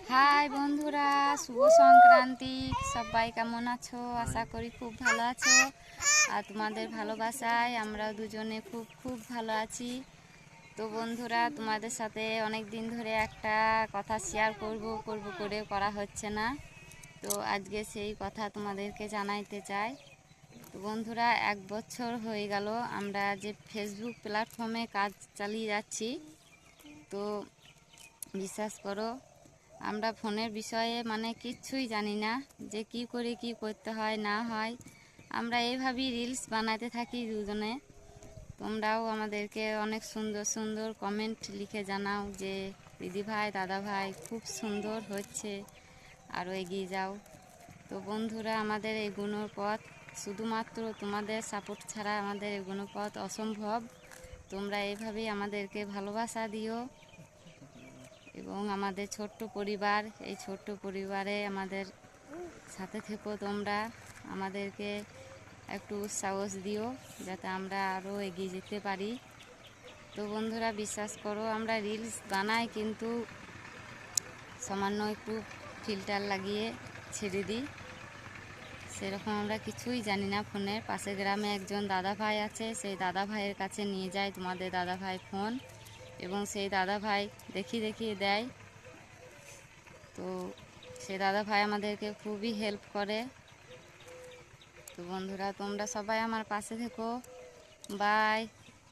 High বন্ধুরা, শুভ সংক্রান্তি। সবাই কেমন আছো? আশা করি খুব ভালো আছো। আর তোমাদের ভালোবাসায় আমরা দুজনে খুব খুব ভালো আছি। তো বন্ধুরা, তোমাদের সাথে অনেক দিন ধরে একটা কথা শেয়ার করব করে করা হচ্ছে না। তো আজকে সেই কথা তোমাদেরকে জানাইতে চাই। তো বন্ধুরা, 1 বছর হয়ে গেল আমরা যে ফেসবুক প্ল্যাটফর্মে কাজ চালিয়ে যাচ্ছি। তো বিশ্বাস করো, আমরা ফোনের বিষয়ে কিচ্ছুই জানি না, যে কি করে কি করতে হয় না হয়। আমরা এইভাবেই রিলস বানাতে থাকি দুজনে। তোমরাও আমাদেরকে অনেক সুন্দর সুন্দর কমেন্ট লিখে জানাও যে দিদি ভাই, দাদা ভাই, খুব সুন্দর হচ্ছে, আরও এগিয়ে যাও। তো বন্ধুরা, আমাদের এগোনোর পথ শুধুমাত্র তোমাদের সাপোর্ট ছাড়া আমাদের এগোনোর পথ অসম্ভব। তোমরা এইভাবেই আমাদেরকে ভালোবাসা দিও এবং আমাদের ছোট্ট পরিবার, এই ছোট্ট পরিবারে আমাদের সাথে থেকো। তোমরা আমাদেরকে একটু সাহস দিও যাতে আমরা আরও এগিয়ে যেতে পারি। তো বন্ধুরা, বিশ্বাস করো, আমরা রিলস বানাই কিন্তু সামান্য একটু ফিল্টার লাগিয়ে ছেড়ে দিই। সেরকম আমরা কিছুই জানি না ফোনের। পাশের গ্রামে একজন দাদা ভাই আছে, সেই দাদা ভাইয়ের কাছে নিয়ে যায় তোমাদের দাদা ভাই ফোন, এবং সেই দাদা ভাই দেখিয়ে দেয়। তো সে দাদা ভাই আমাদেরকে খুবই হেল্প করে। তো বন্ধুরা, তোমরা সবাই আমার পাশে থেকো। বাই।